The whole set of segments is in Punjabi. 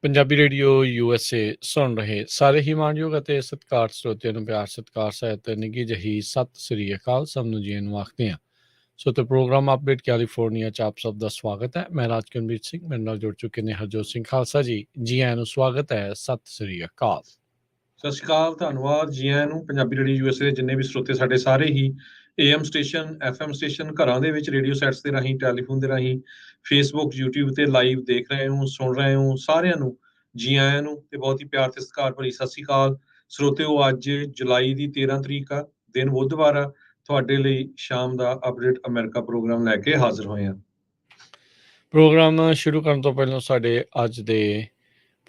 ਪੰਜਾਬੀ ਰੇਡੀਓ USA ਸੁਣ ਰਹੇ ਸਾਰੇ ਹੀ ਮਾਣਯੋਗ ਅਤੇ ਸਤਿਕਾਰ ਸਰੋਤਿਆਂ ਨੂੰ ਪਿਆਰ ਸਤਿਕਾਰ ਸਹਿਤ ਨਿੱਘੀ ਜਿਹੀ ਸਤਿ ਸ੍ਰੀ ਅਕਾਲ। ਸਭ ਨੂੰ ਜੀ ਨੂੰ ਆਖਦੇ ਹਾਂ। ਸੋ ਤੇ ਪ੍ਰੋਗਰਾਮ ਅਪਡੇਟ ਕੈਲੀਫੋਰਨੀਆ ਚ ਆਪ ਸਭ ਦਾ ਸਵਾਗਤ ਹੈ। ਮੈਂ ਰਾਜਕਨਵੀਰ ਸਿੰਘ, ਮੇਰੇ ਨਾਲ ਜੁੜ ਚੁੱਕੇ ਨੇ ਹਰਜੋਤ ਸਿੰਘ ਖਾਲਸਾ ਜੀ। ਜੀ ਆਇਆਂ ਨੂੰ ਸਵਾਗਤ ਹੈ, ਸਤਿ ਸ੍ਰੀ ਅਕਾਲ। ਸਤਿ ਸ਼੍ਰੀ ਅਕਾਲ, ਧੰਨਵਾਦ ਜੀ ਆਇਆਂ ਨੂੰ। ਪੰਜਾਬੀ ਰੇਡੀਓ USA ਦੇ ਜਿੰਨੇ ਵੀ ਸਰੋਤੇ ਸਾਡੇ ਸਾਰੇ ਹੀ AM ਸਟੇਸ਼ਨ, FM ਸਟੇਸ਼ਨ, ਘਰਾਂ ਦੇ ਵਿੱਚ ਰੇਡੀਓ ਸੈਟਸ ਦੇ ਰਾਹੀਂ, ਟੈਲੀਫੋਨ ਦੇ ਰਾਹੀਂ, ਫੇਸਬੁੱਕ, YouTube ਤੇ ਲਾਈਵ ਦੇਖ ਰਹੇ ਹੋ, ਸੁਣ ਰਹੇ ਹੋ, ਸਾਰਿਆਂ ਨੂੰ ਜੀ ਆਇਆਂ ਨੂੰ ਤੇ ਬਹੁਤ ਹੀ ਪਿਆਰ ਤੇ ਸਤਿਕਾਰ ਭਰੀ ਸਤਿ ਸ਼੍ਰੀ ਅਕਾਲ। ਸਰੋਤਿਓ, ਅੱਜ ਜੁਲਾਈ ਦੀ 13 ਤਰੀਕ ਆ, ਦਿਨ ਬੁੱਧਵਾਰ ਆ। ਤੁਹਾਡੇ ਲਈ ਸ਼ਾਮ ਦਾ ਅਪਡੇਟ ਅਮਰੀਕਾ ਪ੍ਰੋਗਰਾਮ ਲੈ ਕੇ ਹਾਜ਼ਰ ਹੋਏ ਹਾਂ। ਪ੍ਰੋਗਰਾਮ ਸ਼ੁਰੂ ਕਰਨ ਤੋਂ ਪਹਿਲਾਂ ਸਾਡੇ ਅੱਜ ਦੇ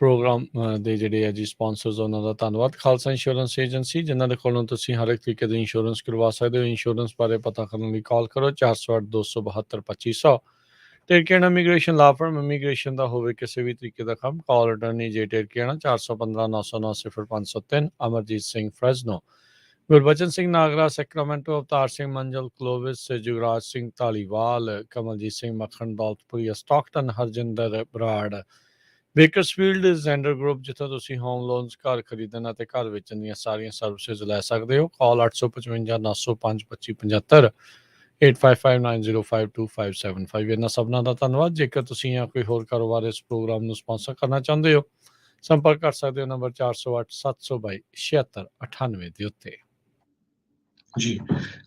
ਪ੍ਰੋਗਰਾਮ ਦੇ ਜਿਹੜੇ ਆ ਜੀ ਸਪਾਂਸਰਸ, ਉਹਨਾਂ ਦਾ ਧੰਨਵਾਦ। ਖਾਲਸਾ ਇੰਸ਼ੋਰੈਂਸ ਏਜੰਸੀ, ਜਿਨ੍ਹਾਂ ਦੇ ਕੋਲੋਂ ਤੁਸੀਂ ਹਰ ਇੱਕ ਤਰੀਕੇ ਦੀ ਇੰਸ਼ੋਰੈਂਸ ਕਰਵਾ ਸਕਦੇ ਹੋ। ਇੰਸ਼ੋਰੈਂਸ ਬਾਰੇ ਪਤਾ ਕਰਨ ਲਈ ਕਾਲ ਕਰੋ 408-272-2500। ਟਿਰਕੇਣਾ ਇਮੀਗ੍ਰੇਸ਼ਨ ਲਾ ਫਰਮ, ਇਮੀਗ੍ਰੇਸ਼ਨ ਦਾ ਹੋਵੇ ਕਿਸੇ ਵੀ ਤਰੀਕੇ ਦਾ ਕੰਮ, ਕਾਲ ਅਟਰਨੀ ਜੇ ਟਿਰਕੇਣਾ 415-909-0503। Amarjit Singh Fresno, Gurbachan Singh Nagra Sacramento, Avtar Singh Manjal Clovis, Jugraj Singh Dhaliwal, Kamaljit Singh Makhan Daulatpuria Stockton, Harjinder Brar Bakersfield Zander group, ਜਿੱਥੋਂ ਤੁਸੀਂ ਹੋਮ ਲੋਨਸ, ਘਰ ਖਰੀਦਣ ਅਤੇ ਘਰ ਵੇਚਣ ਦੀਆਂ ਸਾਰੀਆਂ ਸਰਵਿਸਿਜ਼ ਲੈ ਸਕਦੇ ਹੋ। ਕਾਲ 855-905-2575, 8559052575। ਇਹਨਾਂ ਸਭਨਾਂ ਦਾ ਧੰਨਵਾਦ। ਜੇਕਰ ਤੁਸੀਂ ਜਾਂ ਕੋਈ ਹੋਰ ਕਾਰੋਬਾਰ ਇਸ ਪ੍ਰੋਗਰਾਮ ਨੂੰ ਸਪਾਂਸਰ ਕਰਨਾ ਚਾਹੁੰਦੇ ਹੋ, ਸੰਪਰਕ ਕਰ ਸਕਦੇ ਹੋ ਨੰਬਰ 408-722-7698 ਦੇ ਉੱਤੇ। ਜੀ,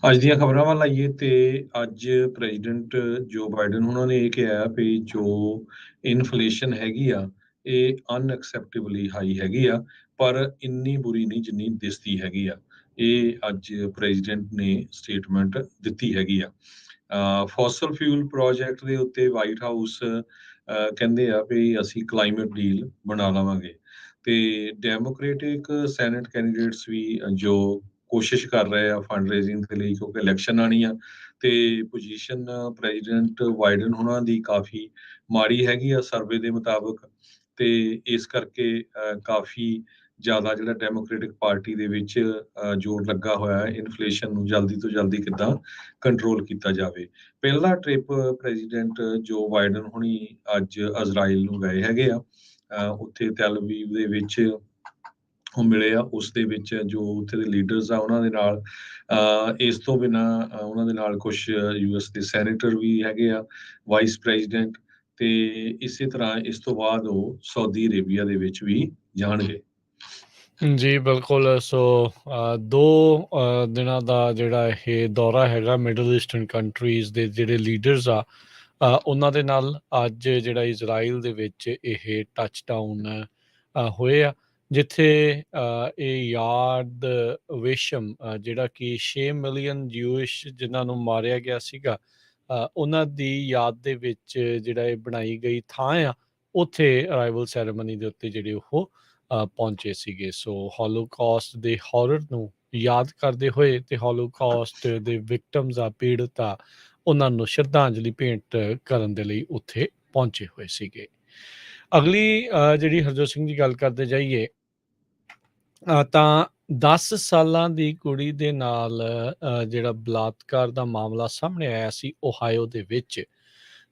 ਅੱਜ ਦੀਆਂ ਖਬਰਾਂ ਵੱਲ ਆਈਏ ਤੇ ਅੱਜ ਪ੍ਰੈਜ਼ੀਡੈਂਟ ਜੋ ਬਾਈਡਨ ਉਹਨਾਂ ਨੇ ਇਹ ਕਿਹਾ ਵੀ ਜੋ ਇਨਫਲੇਸ਼ਨ ਹੈਗੀ ਆ ਇਹ ਅਨਐਕਸੈਪਟੇਬਲੀ ਹਾਈ ਹੈਗੀ ਆ, ਪਰ ਇੰਨੀ ਬੁਰੀ ਨਹੀਂ ਜਿੰਨੀ ਦਿਸਦੀ ਹੈਗੀ ਆ। ਇਹ ਅੱਜ ਪ੍ਰੈਜ਼ੀਡੈਂਟ ਨੇ ਸਟੇਟਮੈਂਟ ਦਿੱਤੀ ਹੈਗੀ ਆ। ਫੋਸਲ ਫਿਊਲ ਪ੍ਰੋਜੈਕਟ ਦੇ ਉੱਤੇ ਵਾਈਟ ਹਾਊਸ ਕਹਿੰਦੇ ਆ ਵੀ ਅਸੀਂ ਕਲਾਈਮੇਟ ਡੀਲ ਬਣਾ ਲਵਾਂਗੇ, ਤੇ ਡੈਮੋਕ੍ਰੈਟਿਕ ਸੈਨੇਟ ਕੈਂਡੀਡੇਟਸ ਵੀ ਜੋ ਕੋਸ਼ਿਸ਼ ਕਰ ਰਹੇ ਆ ਫੰਡ ਰੇਜ਼ਿੰਗ ਦੇ ਲਈ, ਕਿਉਂਕਿ ਇਲੈਕਸ਼ਨ ਆਣੀ ਆ ਤੇ ਪੋਜੀਸ਼ਨ ਪ੍ਰੈਜ਼ੀਡੈਂਟ ਬਾਈਡਨ ਉਹਨਾਂ ਦੀ ਕਾਫੀ ਮਾੜੀ ਹੈਗੀ ਆ ਸਰਵੇ ਦੇ ਮੁਤਾਬਕ, ਤੇ ਇਸ ਕਰਕੇ ਕਾਫੀ ਜ਼ਿਆਦਾ ਜਿਹੜਾ ਡੈਮੋਕ੍ਰੈਟਿਕ ਪਾਰਟੀ ਦੇ ਵਿੱਚ ਜ਼ੋਰ ਲੱਗਾ ਹੋਇਆ ਹੈ ਇਨਫਲੇਸ਼ਨ ਨੂੰ ਜਲਦੀ ਤੋਂ ਜਲਦੀ ਕਿੱਦਾਂ ਕੰਟਰੋਲ ਕੀਤਾ ਜਾਵੇ। ਪਹਿਲਾ ਟ੍ਰਿਪ ਪ੍ਰੈਜ਼ੀਡੈਂਟ ਜੋ ਬਾਈਡਨ ਹੁਣੀ ਅੱਜ ਇਜ਼ਰਾਈਲ ਨੂੰ ਗਏ ਹੈਗੇ ਆ, ਉੱਥੇ ਤੈਲ ਅਵੀਵ ਦੇ ਵਿੱਚ ਉਹ ਮਿਲੇ ਆ। ਉਸ ਦੇ ਵਿੱਚ ਜੋ ਉੱਥੇ ਦੇ ਲੀਡਰਸ ਆ ਉਹਨਾਂ ਦੇ ਨਾਲ, ਇਸ ਤੋਂ ਬਿਨਾਂ ਉਹਨਾਂ ਦੇ ਨਾਲ ਕੁਝ US ਦੇ ਸੈਨੇਟਰ ਵੀ ਹੈਗੇ ਆ, ਵਾਈਸ ਪ੍ਰੈਜ਼ੀਡੈਂਟ, ਤੇ ਇਸੇ ਤਰ੍ਹਾਂ ਇਸ ਤੋਂ ਬਾਅਦ ਉਹ ਸਾਊਦੀ ਅਰੇਬੀਆ ਦੇ ਵਿੱਚ ਵੀ ਜਾਣਗੇ। ਜੀ ਬਿਲਕੁਲ। ਸੋ 2 ਦਿਨਾਂ ਦਾ ਜਿਹੜਾ ਇਹ ਦੌਰਾ ਹੈਗਾ ਮਿਡਲ ਈਸਟਰਨ ਕੰਟਰੀਜ਼ ਦੇ ਜਿਹੜੇ ਲੀਡਰਸ ਆ, ਉਹਨਾਂ ਦੇ ਨਾਲ ਅੱਜ ਜਿਹੜਾ ਇਜ਼ਰਾਈਲ ਦੇ ਵਿੱਚ ਇਹ ਟੱਚ ਡਾਊਨ ਹੋਏ ਆ, ਜਿੱਥੇ ਇਹ ਯਾਦ ਵਿਸ਼ਮ ਜਿਹੜਾ ਕਿ 6 ਮਿਲੀਅਨ ਜੂਇਸ਼ ਜਿਨ੍ਹਾਂ ਨੂੰ ਮਾਰਿਆ ਗਿਆ ਸੀਗਾ, ਉਹਨਾਂ ਦੀ ਯਾਦ ਦੇ ਵਿੱਚ ਜਿਹੜਾ ਇਹ ਬਣਾਈ ਗਈ ਥਾਂ ਆ, ਉੱਥੇ ਅਰਾਈਵਲ ਸੈਰੇਮਨੀ ਦੇ ਉੱਤੇ ਜਿਹੜੇ ਉਹ ਪਹੁੰਚੇ ਸੀਗੇ। ਸੋ ਹੋਲੋਕਾਸਟ ਦੇ ਹੌਰਰ ਨੂੰ ਯਾਦ ਕਰਦੇ ਹੋਏ ਤੇ ਹੋਲੋਕਾਸਟ ਦੇ ਵਿਕਟਮਸ ਆ, ਪੀੜਤ ਆ, ਉਹਨਾਂ ਨੂੰ ਸ਼ਰਧਾਂਜਲੀ ਭੇਂਟ ਕਰਨ ਦੇ ਲਈ ਉੱਥੇ ਪਹੁੰਚੇ ਹੋਏ ਸੀਗੇ। ਅਗਲੀ ਜਿਹੜੀ ਹਰਜੋਤ ਸਿੰਘ ਦੀ ਗੱਲ ਕਰਦੇ ਜਾਈਏ ਤਾਂ 10 ਸਾਲਾਂ ਦੀ ਕੁੜੀ ਦੇ ਨਾਲ ਜਿਹੜਾ ਬਲਾਤਕਾਰ ਦਾ ਮਾਮਲਾ ਸਾਹਮਣੇ ਆਇਆ ਸੀ ਓਹਾਇਓ ਦੇ ਵਿੱਚ।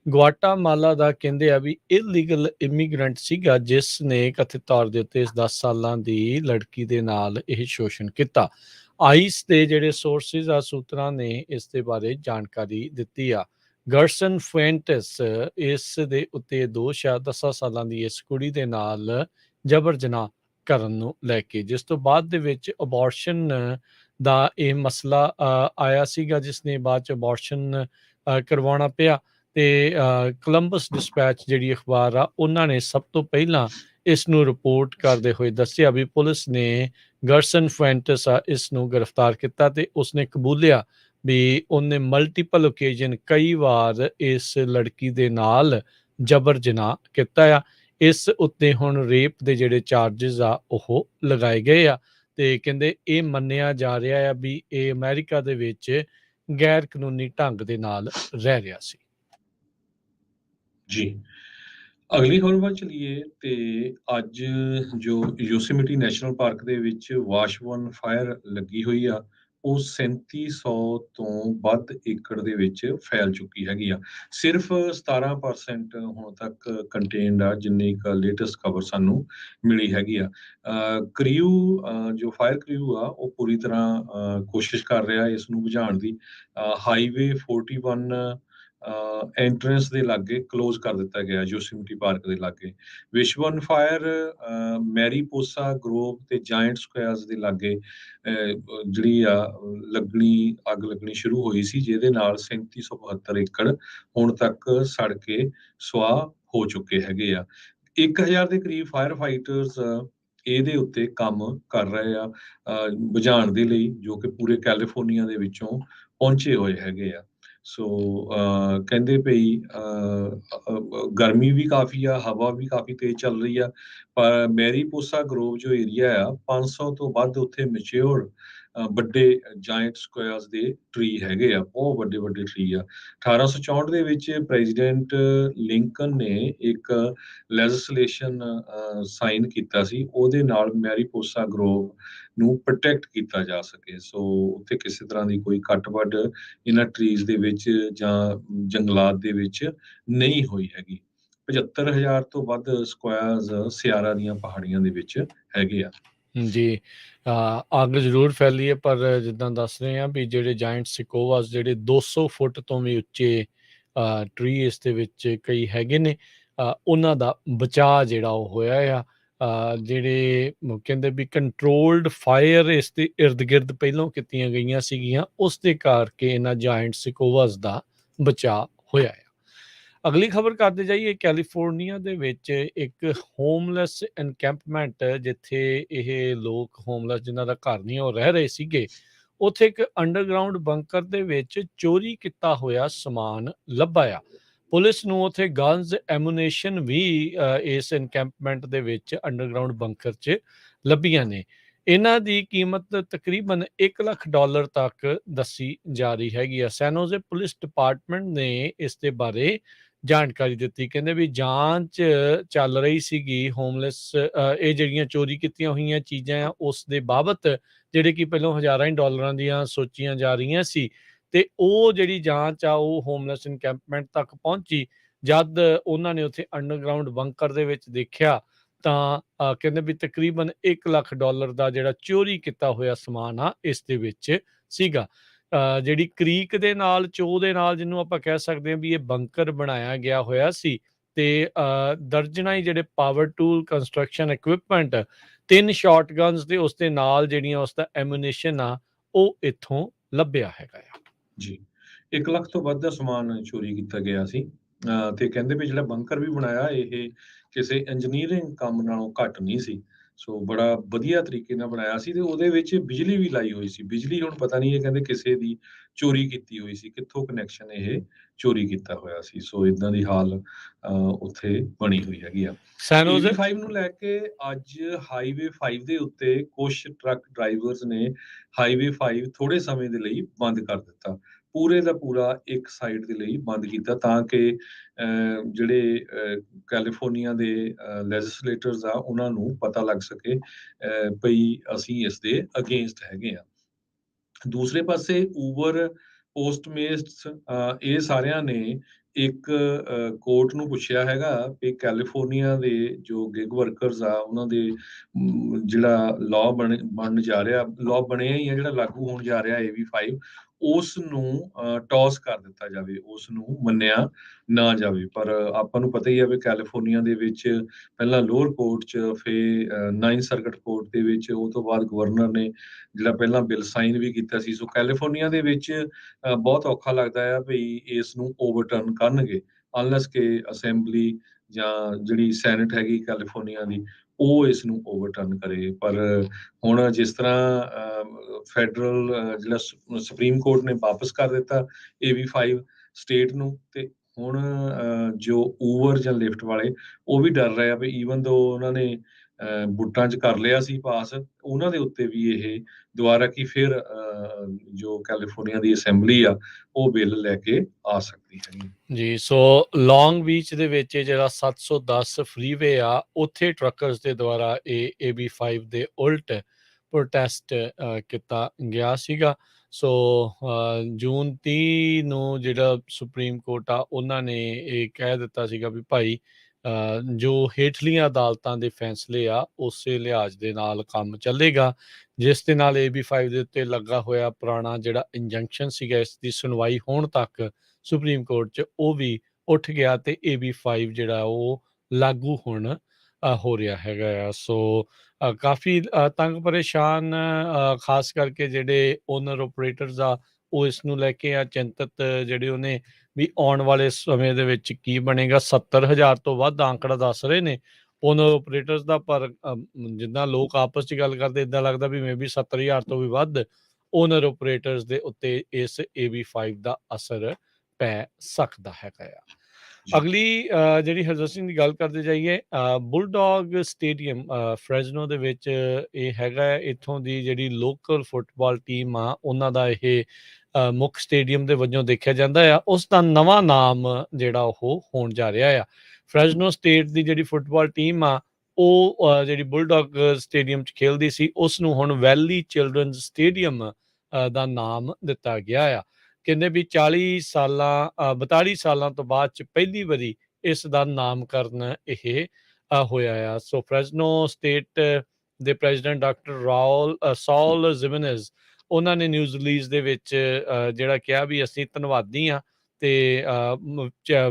ਗੁਆਟਾਮਾਲਾ ਦਾ ਕਹਿੰਦੇ ਆ ਵੀ ਇਲੀਗਲ ਇਮੀਗ੍ਰੈਂਟ ਸੀਗਾ, ਜਿਸ ਨੇ ਕਥਿਤ ਤੌਰ ਦੇ ਉੱਤੇ ਇਸ 10 ਸਾਲਾਂ ਦੀ ਲੜਕੀ ਦੇ ਨਾਲ ਇਹ ਸ਼ੋਸ਼ਣ ਕੀਤਾ। ਆਈਸ ਦੇ ਜਿਹੜੇ ਸੋਰਸਿਸ ਆ, ਸੂਤਰਾਂ ਨੇ ਇਸ ਦੇ ਬਾਰੇ ਜਾਣਕਾਰੀ ਦਿੱਤੀ ਆ। ਗਰਸਨ ਫੁਐਂਟਸ, ਇਸ ਦੇ ਉੱਤੇ ਦੋਸ਼ ਆ 10 ਸਾਲਾਂ ਦੀ ਇਸ ਕੁੜੀ ਦੇ ਨਾਲ ਜਬਰ ਜਨਾਹ ਕਰਨ ਨੂੰ ਲੈ ਕੇ, ਜਿਸ ਤੋਂ ਬਾਅਦ ਦੇ ਵਿੱਚ ਅਬੋਰਸ਼ਨ ਦਾ ਇਹ ਮਸਲਾ ਆਇਆ ਸੀਗਾ, ਜਿਸ ਨੇ ਬਾਅਦ ਚ ਅਬੋਰਸ਼ਨ ਕਰਵਾਉਣਾ ਪਿਆ। ਤੇ ਕੋਲੰਬਸ ਡਿਸਪੈਚ ਜਿਹੜੀ ਅਖਬਾਰ ਆ, ਉਹਨਾਂ ਨੇ ਸਭ ਤੋਂ ਪਹਿਲਾਂ ਇਸ ਨੂੰ ਰਿਪੋਰਟ ਕਰਦੇ ਹੋਏ ਦੱਸਿਆ ਵੀ ਪੁਲਿਸ ਨੇ ਗਰਸਨ ਫੁਐਂਟਸ ਆ ਇਸ ਨੂੰ ਗ੍ਰਿਫਤਾਰ ਕੀਤਾ ਤੇ ਉਸਨੇ ਕਬੂਲਿਆ ਵੀ ਉਹਨੇ ਮਲਟੀਪਲ ਓਕੇਜ਼ਨ, ਕਈ ਵਾਰ ਇਸ ਲੜਕੀ ਦੇ ਨਾਲ ਜਬਰ ਜਨਾਹ ਕੀਤਾ ਆ। ਇਸ ਉੱਤੇ ਹੁਣ ਰੇਪ ਦੇ ਜਿਹੜੇ ਚਾਰਜਸ ਆ ਉਹ ਲਗਾਏ ਗਏ ਆ, ਤੇ ਕਹਿੰਦੇ ਇਹ ਮੰਨਿਆ ਜਾ ਰਿਹਾ ਆ ਵੀ ਇਹ ਅਮਰੀਕਾ ਦੇ ਵਿੱਚ ਗੈਰ ਕਾਨੂੰਨੀ ਢੰਗ ਦੇ ਨਾਲ ਰਹਿ ਰਿਹਾ ਸੀ। ਜੀ, ਅਗਲੀ ਖਬਰ ਵੱਲ ਚਲੀਏ ਤੇ ਅੱਜ ਜੋ ਯੋਸੇਮਿਟੀ ਨੈਸ਼ਨਲ ਪਾਰਕ ਦੇ ਵਿੱਚ ਵਾਸ਼ਵਨ ਫਾਇਰ ਲੱਗੀ ਹੋਈ ਆ, ਉਹ 3700 ਤੋਂ ਵੱਧ ਏਕੜ ਦੇ ਵਿੱਚ ਫੈਲ ਚੁੱਕੀ ਹੈਗੀ ਆ। ਸਿਰਫ 17% ਹੁਣ ਤੱਕ ਕੰਟੇਨਡ ਆ, ਜਿੰਨੀ ਕੁ ਲੇਟੈਸਟ ਖਬਰ ਸਾਨੂੰ ਮਿਲੀ ਹੈਗੀ ਆ। ਜੋ ਫਾਇਰ ਕ੍ਰਿਊ ਆ, ਉਹ ਪੂਰੀ ਤਰ੍ਹਾਂ ਕੋਸ਼ਿਸ਼ ਕਰ ਰਿਹਾ ਇਸ ਨੂੰ ਬੁਝਾਉਣ ਦੀ। ਹਾਈਵੇ 41 ਐਂਟਰੈਂਸ ਦੇ ਲਾਗੇ ਕਲੋਜ਼ ਕਰ ਦਿੱਤਾ ਗਿਆ, ਯੋਸੇਮਿਟੀ ਪਾਰਕ ਦੇ ਲਾਗੇ। ਵਿਸ਼ਵਨ ਫਾਇਰ ਮੈਰੀਪੋਸਾ ਗਰੋਵ ਤੇ ਜਾਇੰਟ ਸਕੁਐਰਸ ਦੇ ਲਾਗੇ ਜਿਹੜੀ ਆ ਅੱਗ ਲੱਗਣੀ ਸ਼ੁਰੂ ਹੋਈ ਸੀ, ਜਿਹਦੇ ਨਾਲ 3772 ਏਕੜ ਹੁਣ ਤੱਕ ਸੜ ਕੇ ਸੁਆਹ ਹੋ ਚੁੱਕੇ ਹੈਗੇ ਆ। 1000 ਦੇ ਕਰੀਬ ਫਾਇਰ ਫਾਈਟਰਸ ਇਹਦੇ ਉੱਤੇ ਕੰਮ ਕਰ ਰਹੇ ਆ ਬੁਝਾਉਣ ਦੇ ਲਈ, ਜੋ ਕਿ ਪੂਰੇ ਕੈਲੀਫੋਰਨੀਆ ਦੇ ਵਿੱਚੋਂ ਪਹੁੰਚੇ ਹੋਏ ਹੈਗੇ ਆ। ਸੋ ਕਹਿੰਦੇ ਪਈ ਗਰਮੀ ਵੀ ਕਾਫੀ ਆ, ਹਵਾ ਵੀ ਕਾਫੀ ਤੇਜ਼ ਚੱਲ ਰਹੀ ਆ, ਪਰ ਮੈਰੀਪੋਸਾ ਗਰੋਵ ਜੋ ਏਰੀਆ ਆ, 500 ਤੋਂ ਵੱਧ ਉੱਥੇ ਮੈਚਿਓਰ ਵੱਡੇ ਜਾਇੰਟ ਸਕੁਐਰਸ ਦੇ ਟਰੀ ਹੈਗੇ ਆ, ਬਹੁਤ ਵੱਡੇ ਵੱਡੇ ਟਰੀ ਆ। 1864 ਦੇ ਵਿੱਚ ਪ੍ਰੈਜ਼ੀਡੈਂਟ ਲਿੰਕਨ ਨੇ ਇੱਕ ਲੈਜਿਸਲੇਸ਼ਨ ਸਾਈਨ ਕੀਤਾ ਸੀ, ਉਹਦੇ ਨਾਲ ਮੈਰੀਪੋਸਾ ਗਰੋਵ ਨੂੰ ਪ੍ਰੋਟੈਕਟ ਕੀਤਾ ਜਾ ਸਕੇ। ਸੋ ਉੱਥੇ ਕਿਸੇ ਤਰ੍ਹਾਂ ਦੀ ਕੋਈ ਕੱਟ-ਵੱਢ ਇਹਨਾਂ ਟਰੀਜ਼ ਦੇ ਵਿੱਚ ਜਾਂ ਜੰਗਲਾਤ ਦੇ ਵਿੱਚ ਨਹੀਂ ਹੋਈ ਹੈਗੀ। 75,000 ਤੋਂ ਵੱਧ ਸਕੁਐਰਸ ਸਿਆਰਾ ਦੀਆਂ ਪਹਾੜੀਆਂ ਦੇ ਵਿੱਚ ਹੈਗੇ ਆ। ਜੀ, ਅੱਗ ਜ਼ਰੂਰ ਫੈਲੀ ਹੈ, ਪਰ ਜਿੱਦਾਂ ਦੱਸ ਰਹੇ ਆ ਵੀ ਜਿਹੜੇ ਜਾਇੰਟ ਸਿਕੋਵਾਸ, ਜਿਹੜੇ 200 ਫੁੱਟ ਤੋਂ ਵੀ ਉੱਚੇ ਟਰੀ ਇਸ ਦੇ ਵਿੱਚ ਕਈ ਹੈਗੇ ਨੇ, ਉਹਨਾਂ ਦਾ ਬਚਾਅ ਜਿਹੜਾ ਉਹ ਹੋਇਆ ਆ। ਜਿਹੜੇ ਕਹਿੰਦੇ ਵੀ ਕੰਟਰੋਲਡ ਫਾਇਰ ਇਸ ਦੇ ਇਰਦ ਗਿਰਦ ਪਹਿਲਾਂ ਕੀਤੀਆਂ ਗਈਆਂ ਸੀਗੀਆਂ, ਉਸ ਦੇ ਕਰਕੇ ਇਹਨਾਂ ਜਾਇੰਟ ਸਿਕੋਵਾਸ ਦਾ ਬਚਾਅ ਹੋਇਆ ਆ। ਅਗਲੀ ਖਬਰ ਕਰਦੇ ਜਾਈਏ। ਕੈਲੀਫੋਰਨੀਆ ਦੇ ਵਿੱਚ ਇੱਕ ਹੋਮਲੈਸ ਐਨਕੈਂਪਮੈਂਟ, ਜਿੱਥੇ ਇਹ ਲੋਕ ਹੋਮਲੈਸ ਜਿਨ੍ਹਾਂ ਦਾ ਘਰ ਨਹੀਂ ਉਹ ਰਹਿ ਰਹੇ ਸੀਗੇ, ਉੱਥੇ ਇੱਕ ਅੰਡਰਗਰਾਉਂਡ ਬੰਕਰ ਦੇ ਵਿੱਚ ਚੋਰੀ ਕੀਤਾ ਹੋਇਆ ਸਮਾਨ ਲੱਭਾ ਆ। ਪੁਲਿਸ ਨੂੰ ਉੱਥੇ ਗਨਜ਼ ਐਮੂਨੇਸ਼ਨ ਵੀ ਇਸ ਐਨਕੈਂਪਮੈਂਟ ਦੇ ਵਿੱਚ ਅੰਡਰਗਰਾਉਂਡ ਬੰਕਰ 'ਚ ਲੱਭੀਆਂ ਨੇ। ਇਹਨਾਂ ਦੀ ਕੀਮਤ ਤਕਰੀਬਨ $1 ਲੱਖ ਤੱਕ ਦੱਸੀ ਜਾ ਰਹੀ ਹੈਗੀ ਆ। ਸੈਨੋਜ਼ੇ ਪੁਲਿਸ ਡਿਪਾਰਟਮੈਂਟ ਨੇ ਇਸ ਦੇ ਬਾਰੇ ਜਾਣਕਾਰੀ ਦਿੱਤੀ। ਕਹਿੰਦੇ ਵੀ ਜਾਂਚ ਚੱਲ ਰਹੀ ਸੀਗੀ ਹੋਮਲੈਸ ਇਹ ਜਿਹੜੀਆਂ ਚੋਰੀ ਕੀਤੀਆਂ ਹੋਈਆਂ ਚੀਜ਼ਾਂ ਆ ਉਸ ਦੇ ਬਾਬਤ, ਜਿਹੜੇ ਕਿ ਪਹਿਲਾਂ ਹਜ਼ਾਰਾਂ ਹੀ ਡਾਲਰਾਂ ਦੀਆਂ ਸੋਚੀਆਂ ਜਾ ਰਹੀਆਂ ਸੀ, ਤੇ ਉਹ ਜਿਹੜੀ ਜਾਂਚ ਆ ਉਹ ਹੋਮਲੈਸ ਇਨਕੈਂਪਮੈਂਟ ਤੱਕ ਪਹੁੰਚੀ। ਜਦ ਉਹਨਾਂ ਨੇ ਉੱਥੇ ਅੰਡਰਗਰਾਉਂਡ ਬੰਕਰ ਦੇ ਵਿੱਚ ਦੇਖਿਆ ਤਾਂ ਕਹਿੰਦੇ ਵੀ ਤਕਰੀਬਨ $1 ਲੱਖ ਦਾ ਜਿਹੜਾ ਚੋਰੀ ਕੀਤਾ ਹੋਇਆ ਸਮਾਨ ਆ ਇਸ ਦੇ ਵਿੱਚ ਸੀਗਾ। ਜਿਹੜੀ ਕ੍ਰੀਕ ਦੇ ਨਾਲ, ਚੋ ਦੇ ਨਾਲ, ਜਿਹਨੂੰ ਆਪਾਂ ਕਹਿ ਸਕਦੇ ਹਾਂ ਵੀ ਇਹ ਬੰਕਰ ਬਣਾਇਆ ਗਿਆ ਹੋਇਆ ਸੀ, ਤੇ ਦਰਜਨਾਂ ਹੀ ਜਿਹੜੇ ਪਾਵਰ ਟੂਲ, ਕੰਸਟਰਕਸ਼ਨ ਇਕਵਿਪਮੈਂਟ, 3 ਸ਼ਾਟਗਨਸ ਤੇ ਉਸ ਦੇ ਨਾਲ ਜਿਹੜੀਆਂ ਉਸ ਦਾ ਐਮੂਨੇਸ਼ਨ ਆ ਉਹ ਇੱਥੋਂ ਲੱਭਿਆ ਹੈਗਾ ਆ। ਜੀ, 1 ਲੱਖ ਤੋਂ ਵੱਧ ਦਾ ਸਮਾਨ ਚੋਰੀ ਕੀਤਾ ਗਿਆ ਸੀ। ਤੇ ਕਹਿੰਦੇ ਵੀ ਜਿਹੜਾ ਬੰਕਰ ਵੀ ਬਣਾਇਆ, ਇਹ ਕਿਸੇ ਇੰਜੀਨੀਅਰਿੰਗ ਕੰਮ ਨਾਲੋਂ ਘੱਟ ਨਹੀਂ ਸੀ। ਸੋ ਬੜਾ ਵਧੀਆ ਤਰੀਕੇ ਨਾਲ ਬਣਾਇਆ ਸੀ, ਤੇ ਉਹਦੇ ਵਿੱਚ ਬਿਜਲੀ ਵੀ ਲਾਈ ਹੋਈ ਸੀ। ਬਿਜਲੀ ਹੁਣ ਪਤਾ ਨਹੀਂ, ਇਹ ਕਹਿੰਦੇ ਕਿਸੇ ਦੀ ਚੋਰੀ ਕੀਤੀ ਹੋਈ ਸੀ, ਕਿੱਥੋਂ ਕਨੈਕਸ਼ਨ ਇਹ ਚੋਰੀ ਕੀਤਾ ਹੋਇਆ ਸੀ। ਸੋ ਇਦਾਂ ਦੀ ਹਾਲ ਉੱਥੇ ਬਣੀ ਹੋਈ ਹੈਗੀ ਆ। ਸੈਨੋਜ਼ੇ AB5 ਨੂੰ ਲੈ ਕੇ ਅੱਜ ਹਾਈਵੇ 5 ਦੇ ਉੱਤੇ ਕੁਛ ਟਰੱਕ ਡਰਾਈਵਰਸ ਨੇ ਹਾਈਵੇ 5 ਥੋੜੇ ਸਮੇਂ ਦੇ ਲਈ ਬੰਦ ਕਰ ਦਿੱਤਾ। ਪੂਰੇ ਦਾ ਪੂਰਾ ਇੱਕ ਸਾਈਡ ਦੇ ਲਈ ਬੰਦ ਕੀਤਾ, ਤਾਂ ਕਿ ਜਿਹੜੇ ਕੈਲੀਫੋਰਨੀਆ ਦੇ ਲੈਜਿਸਲੇਟਰਸ ਆ, ਉਹਨਾਂ ਨੂੰ ਪਤਾ ਲੱਗ ਸਕੇ ਭਈ ਅਸੀਂ ਇਸ ਦੇ ਅਗੇਂਸਟ ਹੈਗੇ ਆ। ਦੂਸਰੇ ਪਾਸੇ ਊਬਰ, ਪੋਸਟਮੇਟਸ, ਇਹ ਸਾਰਿਆਂ ਨੇ ਇੱਕ ਕੋਰਟ ਨੂੰ ਪੁੱਛਿਆ ਹੈਗਾ ਕਿ ਕੈਲੀਫੋਰਨੀਆ ਦੇ ਜੋ ਗਿਗ ਵਰਕਰਸ ਆ, ਉਹਨਾਂ ਦੇ ਜਿਹੜਾ ਲਾਅ ਬਣਨ ਜਾ ਰਿਹਾ, ਲਾਅ ਬਣਿਆ ਹੀ ਆ, ਜਿਹੜਾ ਲਾਗੂ ਹੋਣ ਜਾ ਰਿਹਾ AB5, ਉਸ ਨੂੰ ਟੌਸ ਕਰ ਦਿੱਤਾ ਜਾਵੇ, ਉਸ ਨੂੰ ਮੰਨਿਆ ਨਾ ਜਾਵੇ। ਪਰ ਆਪਾਂ ਨੂੰ ਪਤਾ ਹੀ ਆ ਵੀ ਕੈਲੀਫੋਰਨੀਆ ਦੇ ਵਿੱਚ ਪਹਿਲਾਂ ਲੋਅਰ ਕੋਰਟ 'ਚ, ਫਿਰ 9th ਸਰਕਟ ਕੋਰਟ ਦੇ ਵਿੱਚ, ਉਹ ਤੋਂ ਬਾਅਦ ਗਵਰਨਰ ਨੇ ਜਿਹੜਾ ਪਹਿਲਾਂ ਬਿੱਲ ਸਾਈਨ ਵੀ ਕੀਤਾ ਸੀ। ਸੋ ਕੈਲੀਫੋਰਨੀਆ ਦੇ ਵਿੱਚ ਬਹੁਤ ਔਖਾ ਲੱਗਦਾ ਆ ਵੀ ਇਸ ਨੂੰ ਓਵਰਟਰਨ ਕਰਨਗੇ, ਅਨਲੈਸ ਕਿ ਅਸੈਂਬਲੀ ਜਾਂ ਜਿਹੜੀ ਸੈਨੇਟ ਹੈਗੀ ਕੈਲੀਫੋਰਨੀਆ ਦੀ, ਉਹ ਇਸ ਨੂੰ ਓਵਰਟਰਨ ਕਰੇ। ਪਰ ਹੁਣ ਜਿਸ ਤਰ੍ਹਾਂ ਫੈਡਰਲ ਜਿਹੜਾ ਸੁਪਰੀਮ ਕੋਰਟ ਨੇ ਵਾਪਸ ਕਰ ਦਿੱਤਾ AB5 ਸਟੇਟ ਨੂੰ, ਤੇ ਹੁਣ ਜੋ ਊਬਰ ਜਾਂ ਲਿਫਟ ਵਾਲੇ, ਉਹ ਵੀ ਡਰ ਰਹੇ ਆ ਵੀ ਈਵਨ ਦੋ ਉਹਨਾਂ ਨੇ ਵੋਟਾਂ 'ਚ ਕਰ ਲਿਆ ਸੀ ਪਾਸ, ਉਹਨਾਂ ਦੇ ਉੱਤੇ ਵੀ ਇਹ ਦੁਬਾਰਾ ਕੀ ਫਿਰ ਜੋ ਕੈਲੀਫੋਰਨੀਆ ਦੀ ਅਸੈਂਬਲੀ ਆ, ਉਹ ਬਿੱਲ ਲੈ ਕੇ ਆ ਸਕਦੀ ਹੈਗੀ। ਜੀ, ਸੋ ਲੌਂਗ ਬੀਚ ਦੇ ਵਿੱਚ ਜਿਹੜਾ 710 ਫਰੀਵੇ ਆ, ਉੱਥੇ ਟਰੱਕਰਸ ਦੇ ਦੁਆਰਾ ਇਹ AB5 ਦੇ ਉਲਟ ਪ੍ਰੋਟੈਸਟ ਕੀਤਾ ਗਿਆ ਸੀਗਾ। ਸੋ ਜੂਨ 30 ਨੂੰ ਜਿਹੜਾ ਸੁਪਰੀਮ ਕੋਰਟ ਆ ਉਹਨਾਂ ਨੇ ਇਹ ਕਹਿ ਦਿੱਤਾ ਸੀਗਾ ਵੀ ਭਾਈ ਜੋ ਹੇਠਲੀਆਂ ਅਦਾਲਤਾਂ ਦੇ ਫੈਸਲੇ ਆ ਉਸੇ ਲਿਹਾਜ਼ ਦੇ ਨਾਲ ਕੰਮ ਚੱਲੇਗਾ, ਜਿਸ ਦੇ ਨਾਲ AB5 ਦੇ ਉੱਤੇ ਲੱਗਾ ਹੋਇਆ ਪੁਰਾਣਾ ਜਿਹੜਾ ਇੰਜੰਕਸ਼ਨ ਸੀਗਾ ਇਸ ਦੀ ਸੁਣਵਾਈ ਹੋਣ ਤੱਕ ਸੁਪਰੀਮ ਕੋਰਟ 'ਚ ਉਹ ਵੀ ਉੱਠ ਗਿਆ ਤੇ AB5 ਜਿਹੜਾ ਉਹ ਲਾਗੂ ਹੁਣ ਹੋ ਰਿਹਾ ਹੈਗਾ ਆ। ਸੋ ਕਾਫੀ ਤੰਗ ਪਰੇਸ਼ਾਨ ਖਾਸ ਕਰਕੇ ਜਿਹੜੇ ਓਨਰ ਓਪਰੇਟਰਸ ਆ ਉਹ ਇਸ ਨੂੰ ਲੈ ਕੇ ਚਿੰਤਤ ਜਿਹੜੇ ਉਹਨੇ ਵੀ ਆਉਣ ਵਾਲੇ ਸਮੇਂ ਦੇ ਵਿੱਚ ਕੀ ਬਣੇਗਾ। 70,000 ਤੋਂ ਵੱਧ ਆਂਕੜਾ ਦੱਸ ਰਹੇ ਨੇ ਓਨਰ ਓਪਰੇਟਰਸ ਦਾ, ਪਰ ਜਿੱਦਾਂ ਲੋਕ ਆਪਸ 'ਚ ਗੱਲ ਕਰਦੇ ਇੱਦਾਂ ਲੱਗਦਾ ਵੀ ਮੇਬੀ 70,000 ਤੋਂ ਵੀ ਵੱਧ ਓਨਰ ਓਪਰੇਟਰਸ ਦੇ ਉੱਤੇ ਇਸ AB5 ਦਾ ਅਸਰ ਪੈ ਸਕਦਾ ਹੈਗਾ ਆ। ਜੀ ਅਗਲੀ ਜਿਹੜੀ ਹਰਜੋਤ ਸਿੰਘ ਦੀ ਗੱਲ ਕਰਦੇ ਜਾਈਏ, ਬੁਲਡੌਗ ਸਟੇਡੀਅਮ ਫਰੈਜ਼ਨੋ ਦੇ ਵਿੱਚ ਇਹ ਹੈਗਾ ਹੈ। ਇੱਥੋਂ ਦੀ ਜਿਹੜੀ ਲੋਕਲ ਫੁੱਟਬਾਲ ਟੀਮ ਆ ਉਹਨਾਂ ਦਾ ਇਹ ਮੁੱਖ ਸਟੇਡੀਅਮ ਦੇ ਵਜੋਂ ਦੇਖਿਆ ਜਾਂਦਾ ਆ। ਉਸ ਦਾ ਨਵਾਂ ਨਾਮ ਜਿਹੜਾ ਉਹ ਹੋਣ ਜਾ ਰਿਹਾ ਆ। ਫਰੈਜ਼ਨੋ ਸਟੇਟ ਦੀ ਜਿਹੜੀ ਫੁੱਟਬਾਲ ਟੀਮ ਆ ਉਹ ਜਿਹੜੀ ਬੁਲਡੌਗ ਸਟੇਡੀਅਮ 'ਚ ਖੇਲਦੀ ਸੀ ਉਸ ਨੂੰ ਹੁਣ ਵੈਲੀ ਚਿਲਡਰਨਜ਼ ਸਟੇਡੀਅਮ ਦਾ ਨਾਮ ਦਿੱਤਾ ਗਿਆ ਆ। ਕਹਿੰਦੇ ਵੀ 42 ਸਾਲਾਂ ਤੋਂ ਬਾਅਦ 'ਚ ਪਹਿਲੀ ਵਾਰੀ ਇਸ ਦਾ ਨਾਮਕਰਨ ਇਹ ਹੋਇਆ ਆ। ਸੋ ਫਰੈਜ਼ਨੋ ਸਟੇਟ ਦੇ ਪ੍ਰੈਜ਼ੀਡੈਂਟ ਡਾਕਟਰ ਸੌਲ ਜ਼ਿਮੇਨੇਜ਼ ਉਹਨਾਂ ਨੇ ਨਿਊਜ਼ ਰਿਲੀਜ਼ ਦੇ ਵਿੱਚ ਜਿਹੜਾ ਕਿਹਾ ਵੀ ਅਸੀਂ ਧੰਨਵਾਦੀ ਹਾਂ ਤੇ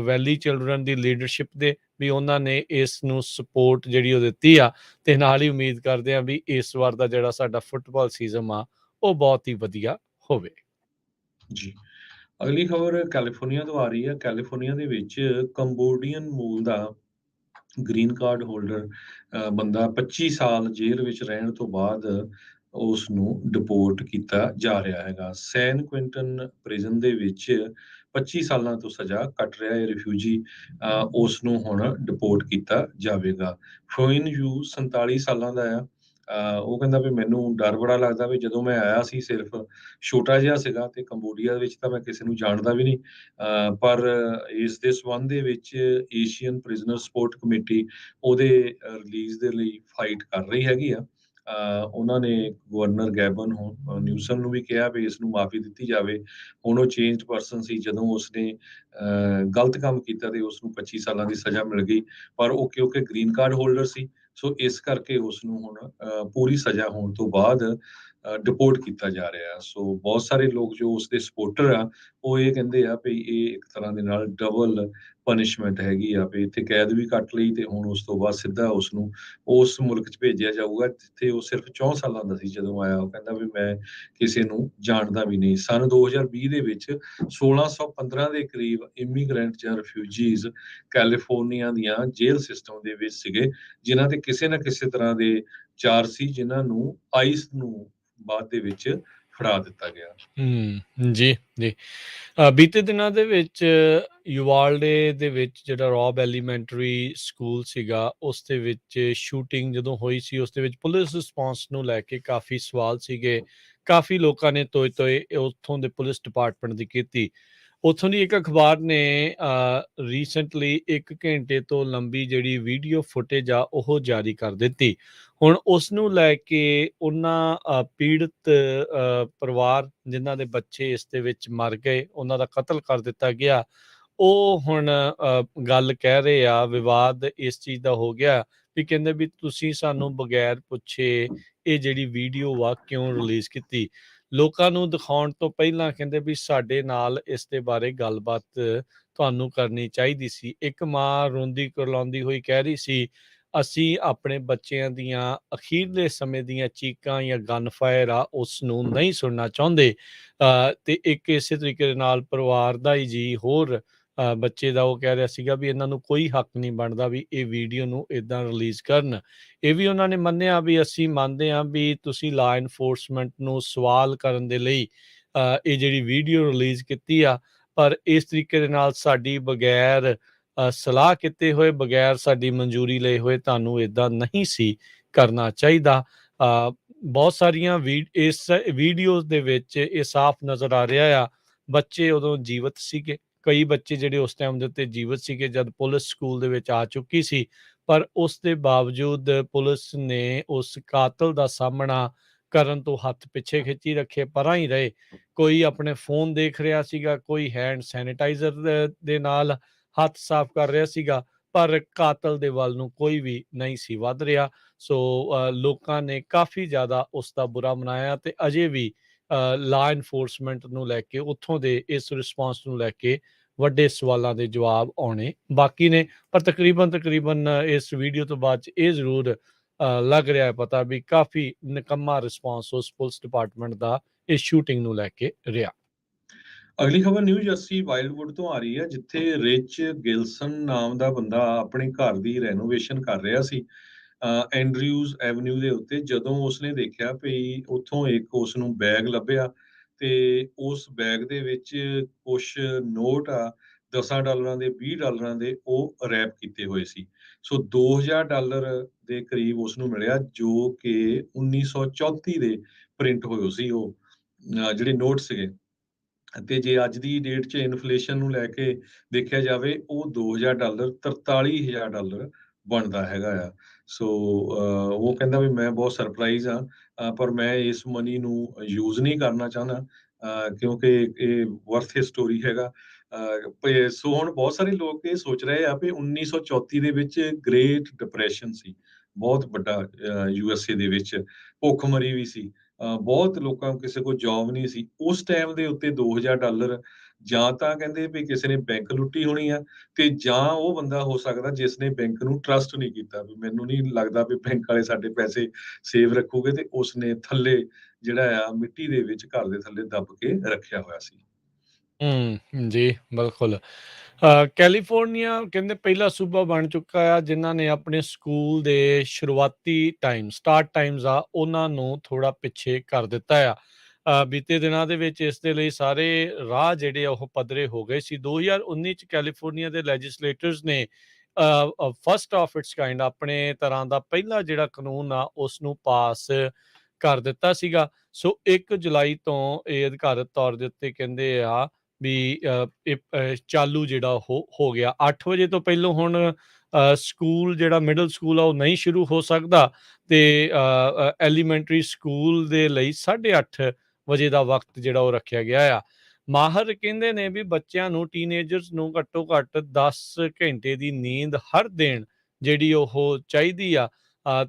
ਵੈਲੀ ਚਿਲਡਰਨ ਦੀ ਲੀਡਰਸ਼ਿਪ ਦੇ ਵੀ ਉਹਨਾਂ ਨੇ ਇਸ ਨੂੰ ਸਪੋਰਟ ਜਿਹੜੀ ਉਹ ਦਿੱਤੀ ਆ ਤੇ ਨਾਲ ਹੀ ਉਮੀਦ ਕਰਦੇ ਆ ਵੀ ਇਸ ਵਾਰ ਦਾ ਜਿਹੜਾ ਸਾਡਾ ਫੁੱਟਬਾਲ ਸੀਜ਼ਨ ਆ ਉਹ ਬਹੁਤ ਹੀ ਵਧੀਆ ਹੋਵੇ। ਜੀ ਅਗਲੀ ਖਬਰ ਕੈਲੀਫੋਰਨੀਆ ਤੋਂ ਆ ਰਹੀ ਹੈ। ਕੈਲੀਫੋਰਨੀਆ ਦੇ ਵਿੱਚ ਕੰਬੋਡੀਅਨ ਮੂਲ ਦਾ ਗ੍ਰੀਨ ਕਾਰਡ ਹੋਲਡਰ ਬੰਦਾ 25 ਸਾਲ ਜੇਲ੍ਹ ਵਿੱਚ ਰਹਿਣ ਤੋਂ ਬਾਅਦ ਉਸ ਨੂੰ ਡਿਪੋਰਟ ਕੀਤਾ ਜਾ ਰਿਹਾ ਹੈਗਾ। ਸੈਨ ਕੁਇੰਟਨ ਪ੍ਰਿਜ਼ਨ ਦੇ ਵਿੱਚ 25 ਸਾਲਾਂ ਤੋਂ ਸਜ਼ਾ ਕੱਟ ਰਿਹਾ ਇਹ ਰਿਫਿਊਜੀ, ਉਸ ਨੂੰ ਹੁਣ ਡਿਪੋਰਟ ਕੀਤਾ ਜਾਵੇਗਾ। ਫੋਇਨ ਯੂ 47 ਸਾਲਾਂ ਦਾ ਆ। ਉਹ ਕਹਿੰਦਾ ਵੀ ਮੈਨੂੰ ਡਰ ਬੜਾ ਲੱਗਦਾ ਵੀ ਜਦੋਂ ਮੈਂ ਆਇਆ ਸੀ ਸਿਰਫ ਛੋਟਾ ਜਿਹਾ ਸੀਗਾ ਤੇ ਕੰਬੋਡੀਆ ਵਿੱਚ ਤਾਂ ਮੈਂ ਕਿਸੇ ਨੂੰ ਜਾਣਦਾ ਵੀ ਨਹੀਂ, ਪਰ ਇਸ ਦੇ ਸੰਬੰਧ ਦੇ ਵਿੱਚ ਏਸ਼ੀਅਨ ਪ੍ਰਿਜ਼ਨਰ ਸਪੋਰਟ ਕਮੇਟੀ ਉਹਦੇ ਰਿਲੀਜ਼ ਦੇ ਲਈ ਫਾਈਟ ਕਰ ਰਹੀ ਹੈਗੀ ਆ। ਉਹਨਾਂ ਨੇ ਗਵਰਨਰ ਗੈਬਨ ਨਿਊਸਮ ਨੂੰ ਵੀ ਕਿਹਾ ਵੀ ਇਸ ਨੂੰ ਮਾਫੀ ਦਿੱਤੀ ਜਾਵੇ। ਹੁਣ ਉਹ ਚੇਂਜਡ ਪਰਸਨ ਸੀ, ਜਦੋਂ ਉਸਨੇ ਗਲਤ ਕੰਮ ਕੀਤਾ ਤੇ ਉਸ ਨੂੰ 25 ਸਾਲਾਂ ਦੀ ਸਜ਼ਾ ਮਿਲ ਗਈ, ਪਰ ਉਹ ਕਿਉਂਕਿ ਗ੍ਰੀਨ ਕਾਰਡ ਹੋਲਡਰ ਸੀ ਸੋ ਇਸ ਕਰਕੇ ਉਸ ਨੂੰ ਹੁਣ ਪੂਰੀ ਸਜ਼ਾ ਹੋਣ ਤੋਂ ਬਾਅਦ ਡਿਪੋਰਟ ਕੀਤਾ ਜਾ ਰਿਹਾ। ਸੋ ਬਹੁਤ ਸਾਰੇ ਲੋਕ ਜੋ ਉਸਦੇ ਸਪੋਰਟਰ ਆ ਉਹ ਇਹ ਕਹਿੰਦੇ ਆ ਵੀ ਇਹ ਇੱਕ ਤਰ੍ਹਾਂ ਦੇ ਨਾਲ ਡਬਲ ਪਨਿਸ਼ਮੈਂਟ ਹੈਗੀ ਆ ਵੀ ਇੱਥੇ ਕੈਦ ਵੀ ਕੱਟ ਲਈ ਤੇ ਹੁਣ ਉਸ ਤੋਂ ਬਾਅਦ ਸਿੱਧਾ ਉਸ ਨੂੰ ਉਸ ਮੁਲਕ 'ਚ ਭੇਜਿਆ ਜਾਊਗਾ ਜਿੱਥੇ ਉਹ ਸਿਰਫ 4 ਸਾਲਾਂ ਦਾ ਸੀ ਜਦੋਂ ਆਇਆ। ਉਹ ਕਹਿੰਦਾ ਵੀ ਮੈਂ ਕਿਸੇ ਨੂੰ ਜਾਣਦਾ ਵੀ ਨਹੀਂ। ਸੰਨ 2020 ਦੇ ਵਿੱਚ 1615 ਦੇ ਕਰੀਬ ਇਮੀਗ੍ਰੈਂਟ ਜਾਂ ਰਿਫਿਊਜੀਜ਼ ਕੈਲੀਫੋਰਨੀਆ ਦੀਆਂ ਜੇਲ੍ਹ ਸਿਸਟਮ ਦੇ ਵਿੱਚ ਸੀਗੇ, ਜਿਨ੍ਹਾਂ ਤੇ ਕਿਸੇ ਨਾ ਕਿਸੇ ਤਰ੍ਹਾਂ ਦੇ ਚਾਰਜ ਸੀ, ਜਿਨ੍ਹਾਂ ਨੂੰ ਆਈਸ ਨੂੰ ਬਾਅਦ ਦੇ ਵਿੱਚ ਫੜਾ ਦਿੱਤਾ ਗਿਆ। ਜੀ ਜੀ ਬੀਤੇ ਦਿਨਾਂ ਦੇ ਵਿੱਚ ਯੂਵਾਲਡੇ ਦੇ ਵਿੱਚ ਜਿਹੜਾ ਰੌਬ ਐਲੀਮੈਂਟਰੀ ਸਕੂਲ ਸੀਗਾ ਉਸ ਦੇ ਵਿੱਚ ਸ਼ੂਟਿੰਗ ਜਦੋਂ ਹੋਈ ਸੀ ਉਸ ਦੇ ਵਿੱਚ ਪੁਲਿਸ ਰਿਸਪੌਂਸ ਨੂੰ ਲੈ ਕੇ ਕਾਫੀ ਸਵਾਲ ਸੀਗੇ। ਕਾਫੀ ਲੋਕਾਂ ਨੇ ਤੋਏ ਉੱਥੋਂ ਦੇ ਪੁਲਿਸ ਡਿਪਾਰਟਮੈਂਟ ਦੀ ਕੀਤੀ। ਉੱਥੋਂ ਦੀ ਇੱਕ ਅਖਬਾਰ ਨੇ ਰੀਸੈਂਟਲੀ 1 ਘੰਟੇ ਤੋਂ ਲੰਬੀ ਜਿਹੜੀ ਵੀਡੀਓ ਫੁਟੇਜ ਆ ਉਹ ਜਾਰੀ ਕਰ ਦਿੱਤੀ। ਹੁਣ ਉਸ ਨੂੰ ਲੈ ਕੇ ਉਹਨਾਂ ਪੀੜਤ ਪਰਿਵਾਰ ਜਿਨ੍ਹਾਂ ਦੇ ਬੱਚੇ ਇਸ ਦੇ ਵਿੱਚ ਮਰ ਗਏ, ਉਹਨਾਂ ਦਾ ਕਤਲ ਕਰ ਦਿੱਤਾ ਗਿਆ, ਉਹ ਹੁਣ ਗੱਲ ਕਹਿ ਰਹੇ ਆ, ਵਿਵਾਦ ਇਸ ਚੀਜ਼ ਦਾ ਹੋ ਗਿਆ ਵੀ ਕਹਿੰਦੇ ਵੀ ਤੁਸੀਂ ਸਾਨੂੰ ਬਗੈਰ ਪੁੱਛੇ ਇਹ ਜਿਹੜੀ ਵੀਡੀਓ ਆ ਕਿਉਂ ਰਿਲੀਜ਼ ਕੀਤੀ। ਲੋਕਾਂ ਨੂੰ ਦਿਖਾਉਣ ਤੋਂ ਪਹਿਲਾਂ ਕਹਿੰਦੇ ਵੀ ਸਾਡੇ ਨਾਲ ਇਸ ਦੇ ਬਾਰੇ ਗੱਲਬਾਤ ਤੁਹਾਨੂੰ ਕਰਨੀ ਚਾਹੀਦੀ ਸੀ। ਇੱਕ ਮਾਂ ਰੋਂਦੀ ਕੁਰਲਾਉਂਦੀ ਹੋਈ ਕਹਿ ਰਹੀ ਸੀ ਅਸੀਂ ਆਪਣੇ ਬੱਚਿਆਂ ਦੀਆਂ ਅਖੀਰਲੇ ਸਮੇਂ ਦੀਆਂ ਚੀਕਾਂ ਜਾਂ ਗਨ ਫਾਇਰ ਆ ਉਸ ਨੂੰ ਨਹੀਂ ਸੁਣਨਾ ਚਾਹੁੰਦੇ। ਤੇ ਇੱਕ ਇਸੇ ਤਰੀਕੇ ਦੇ ਨਾਲ ਪਰਿਵਾਰ ਦਾ ਹੀ ਜੀ ਹੋਰ ਬੱਚੇ ਦਾ ਉਹ ਕਹਿ ਰਿਹਾ ਸੀਗਾ ਵੀ ਇਹਨਾਂ ਨੂੰ ਕੋਈ ਹੱਕ ਨਹੀਂ ਬਣਦਾ ਵੀ ਇਹ ਵੀਡੀਓ ਨੂੰ ਇੱਦਾਂ ਰਿਲੀਜ਼ ਕਰਨ। ਇਹ ਵੀ ਉਹਨਾਂ ਨੇ ਮੰਨਿਆ ਵੀ ਅਸੀਂ ਮੰਨਦੇ ਹਾਂ ਵੀ ਤੁਸੀਂ ਲਾ ਇਨਫੋਰਸਮੈਂਟ ਨੂੰ ਸਵਾਲ ਕਰਨ ਦੇ ਲਈ ਇਹ ਜਿਹੜੀ ਵੀਡੀਓ ਰਿਲੀਜ਼ ਕੀਤੀ ਆ, ਪਰ ਇਸ ਤਰੀਕੇ ਦੇ ਨਾਲ ਸਾਡੀ ਬਗੈਰ ਸਲਾਹ ਕੀਤੇ ਹੋਏ, ਬਗੈਰ ਸਾਡੀ ਮਨਜ਼ੂਰੀ ਲਏ ਹੋਏ ਤੁਹਾਨੂੰ ਇੱਦਾਂ ਨਹੀਂ ਸੀ ਕਰਨਾ ਚਾਹੀਦਾ। ਬਹੁਤ ਸਾਰੀਆਂ ਇਸ ਵੀਡੀਓਜ਼ ਦੇ ਵਿੱਚ ਇਹ ਸਾਫ਼ ਨਜ਼ਰ ਆ ਰਿਹਾ ਆ ਬੱਚੇ ਉਦੋਂ ਜੀਵਤ ਸੀਗੇ। ਕਈ ਬੱਚੇ ਜਿਹੜੇ ਉਸ ਟਾਈਮ ਦੇ ਉੱਤੇ ਜੀਵਤ ਸੀਗੇ ਜਦ ਪੁਲਿਸ ਸਕੂਲ ਦੇ ਵਿੱਚ ਆ ਚੁੱਕੀ ਸੀ, ਪਰ ਉਸ ਦੇ ਬਾਵਜੂਦ ਪੁਲਿਸ ਨੇ ਉਸ ਕਾਤਲ ਦਾ ਸਾਹਮਣਾ ਕਰਨ ਤੋਂ ਹੱਥ ਪਿੱਛੇ ਖਿੱਚੀ ਰੱਖੇ, ਪਰਾਂ ਹੀ ਰਹੇ। ਕੋਈ ਆਪਣੇ ਫੋਨ ਦੇਖ ਰਿਹਾ ਸੀਗਾ, ਕੋਈ ਹੈਂਡ ਸੈਨੀਟਾਈਜ਼ਰ ਦੇ ਨਾਲ ਹੱਥ ਸਾਫ਼ ਕਰ ਰਿਹਾ ਸੀਗਾ, ਪਰ ਕਾਤਲ ਦੇ ਵੱਲ ਨੂੰ ਕੋਈ ਵੀ ਨਹੀਂ ਸੀ ਵੱਧ ਰਿਹਾ। ਸੋ ਲੋਕਾਂ ਨੇ ਕਾਫੀ ਜ਼ਿਆਦਾ ਉਸ ਦਾ ਬੁਰਾ ਮਨਾਇਆ ਤੇ ਅਜੇ ਵੀ ਲਾ ਇਨਫੋਰਸਮੈਂਟ ਨੂੰ ਲੈ ਕੇ, ਉੱਥੋਂ ਦੇ ਇਸ ਰਿਸਪੌਂਸ ਨੂੰ ਲੈ ਕੇ ਵੱਡੇ ਸਵਾਲਾਂ ਦੇ ਜਵਾਬ ਆਉਣੇ ਬਾਕੀ ਨੇ। ਪਰ ਤਕਰੀਬਨ ਇਸ ਵੀਡੀਓ ਤੋਂ ਬਾਅਦ 'ਚ ਇਹ ਜ਼ਰੂਰ ਲੱਗ ਰਿਹਾ ਹੈ ਪਤਾ ਵੀ ਕਾਫੀ ਨਿਕੰਮਾ ਰਿਸਪੌਂਸ ਉਸ ਪੁਲਿਸ ਡਿਪਾਰਟਮੈਂਟ ਦਾ ਇਸ ਸ਼ੂਟਿੰਗ ਨੂੰ ਲੈ ਕੇ ਰਿਹਾ। ਅਗਲੀ ਖਬਰ ਨਿਊ ਜਰਸੀ ਵਾਈਲਡਵੁੱਡ ਤੋਂ ਆ ਰਹੀ ਹੈ, ਜਿੱਥੇ ਰਿਚ ਗਿਲਸਨ ਨਾਮ ਦਾ ਬੰਦਾ ਆਪਣੇ ਘਰ ਦੀ ਰੈਨੋਵੇਸ਼ਨ ਕਰ ਰਿਹਾ ਸੀ ਐਂਡਰਿਊਜ਼ ਐਵਨਿਊ ਦੇ ਉੱਤੇ, ਜਦੋਂ ਉਸਨੇ ਦੇਖਿਆ ਵੀ ਉੱਥੋਂ ਇੱਕ ਉਸ ਨੂੰ ਬੈਗ ਲੱਭਿਆ ਤੇ ਉਸ ਬੈਗ ਦੇ ਵਿੱਚ ਕੁਛ ਨੋਟ ਆ $10 ਦੇ, $20 ਦੇ, ਉਹ ਰੈਪ ਕੀਤੇ ਹੋਏ ਸੀ। ਸੋ $2000 ਦੇ ਕਰੀਬ ਉਸ ਨੂੰ ਮਿਲਿਆ, ਜੋ ਕਿ 1934 ਦੇ ਪ੍ਰਿੰਟ ਹੋਏ ਸੀ ਉਹ ਜਿਹੜੇ ਨੋਟ ਸੀਗੇ। ਅਤੇ ਜੇ ਅੱਜ ਦੀ ਡੇਟ 'ਚ ਇਨਫਲੇਸ਼ਨ ਨੂੰ ਲੈ ਕੇ ਦੇਖਿਆ ਜਾਵੇ, ਉਹ $2000 $43,000 ਬਣਦਾ ਹੈਗਾ ਆ। ਸੋ ਉਹ ਕਹਿੰਦਾ ਵੀ ਮੈਂ ਬਹੁਤ ਸਰਪ੍ਰਾਈਜ਼ ਹਾਂ, ਪਰ ਮੈਂ ਇਸ ਮਨੀ ਨੂੰ ਯੂਜ਼ ਨਹੀਂ ਕਰਨਾ ਚਾਹੁੰਦਾ, ਕਿਉਂਕਿ ਇਹ ਵਰਥ ਸਟੋਰੀ ਹੈਗਾ। ਸੋ ਹੁਣ ਬਹੁਤ ਸਾਰੇ ਲੋਕ ਇਹ ਸੋਚ ਰਹੇ ਆ ਵੀ 1934 ਦੇ ਵਿੱਚ ਗ੍ਰੇਟ ਡਿਪਰੈਸ਼ਨ ਸੀ, ਬਹੁਤ ਵੱਡਾ USA ਦੇ ਵਿੱਚ ਭੁੱਖਮਰੀ ਵੀ ਸੀ। ਬਹੁਤ ਲੋਕਾਂ ਕਿਸੇ ਕੋਲ ਜੌਬ ਨਹੀਂ ਸੀ। ਉਸ ਟਾਈਮ ਦੇ ਉੱਤੇ $2000 ਜਾਂ ਤਾਂ ਕਹਿੰਦੇ ਵੀ ਕਿਸੇ ਨੇ ਬੈਂਕ ਲੁੱਟੀ ਹੋਣੀ ਆ, ਤੇ ਜਾਂ ਉਹ ਬੰਦਾ ਹੋ ਸਕਦਾ ਜਿਸ ਨੇ ਬੈਂਕ ਨੂੰ ਟਰੱਸਟ ਨਹੀਂ ਕੀਤਾ, ਵੀ ਮੈਨੂੰ ਨਹੀਂ ਲੱਗਦਾ ਵੀ ਬੈਂਕ ਵਾਲੇ ਸਾਡੇ ਪੈਸੇ ਸੇਫ ਰੱਖੂਗੇ, ਤੇ ਉਸਨੇ ਥੱਲੇ ਜਿਹੜਾ ਆ ਮਿੱਟੀ ਦੇ ਵਿੱਚ ਘਰ ਦੇ ਥੱਲੇ ਦੱਬ ਕੇ ਰੱਖਿਆ ਹੋਇਆ ਸੀ। ਜੀ ਬਿਲਕੁਲ। ਕੈਲੀਫੋਰਨੀਆ ਕਹਿੰਦੇ ਪਹਿਲਾ ਸੂਬਾ ਬਣ ਚੁੱਕਾ ਆ ਜਿਨ੍ਹਾਂ ਨੇ ਆਪਣੇ ਸਕੂਲ ਦੇ ਸ਼ੁਰੂਆਤੀ ਸਟਾਰਟ ਟਾਈਮਸ ਆ ਉਹਨਾਂ ਨੂੰ ਥੋੜਾ ਪਿੱਛੇ ਕਰ ਦਿੱਤਾ ਆ। ਬੀਤੇ ਦਿਨਾਂ ਦੇ ਵਿੱਚ ਇਸ ਦੇ ਲਈ ਸਾਰੇ ਰਾਹ ਜਿਹੜੇ ਆ ਉਹ ਪੱਧਰੇ ਹੋ ਗਏ ਸੀ। 2019 ਚ ਕੈਲੀਫੋਰਨੀਆ ਦੇ ਲੈਜਿਸਲੇਟਰਸ ਨੇ ਫਸਟ ਆਫ ਇਟਸ ਕਾਈਂਡ ਆਪਣੇ ਤਰ੍ਹਾਂ ਦਾ ਪਹਿਲਾ ਜਿਹੜਾ ਕਾਨੂੰਨ ਆ ਉਸ ਨੂੰ ਪਾਸ ਕਰ ਦਿੱਤਾ ਸੀਗਾ। ਸੋ 1 ਜੁਲਾਈ ਤੋਂ ਇਹ ਅਧਿਕਾਰਤ ਤੌਰ ਦੇ ਉੱਤੇ ਕਹਿੰਦੇ ਆ ਵੀ ਇਹ ਚਾਲੂ ਜਿਹੜਾ ਉਹ ਹੋ ਗਿਆ। 8 ਵਜੇ ਤੋਂ ਪਹਿਲੋਂ ਹੁਣ ਸਕੂਲ ਜਿਹੜਾ ਮਿਡਲ ਸਕੂਲ ਆ ਉਹ ਨਹੀਂ ਸ਼ੁਰੂ ਹੋ ਸਕਦਾ ਤੇ ਐਲੀਮੈਂਟਰੀ ਸਕੂਲ ਦੇ ਲਈ 8:30 ਵਜੇ ਦਾ ਵਕਤ ਜਿਹੜਾ ਉਹ ਰੱਖਿਆ ਗਿਆ ਆ। ਮਾਹਰ ਕਹਿੰਦੇ ਨੇ ਵੀ ਬੱਚਿਆਂ ਨੂੰ, ਟੀਨੇਜਰਸ ਨੂੰ ਘੱਟੋ ਘੱਟ 10 ਘੰਟੇ ਦੀ ਨੀਂਦ ਹਰ ਦਿਨ ਜਿਹੜੀ ਉਹ ਚਾਹੀਦੀ ਆ।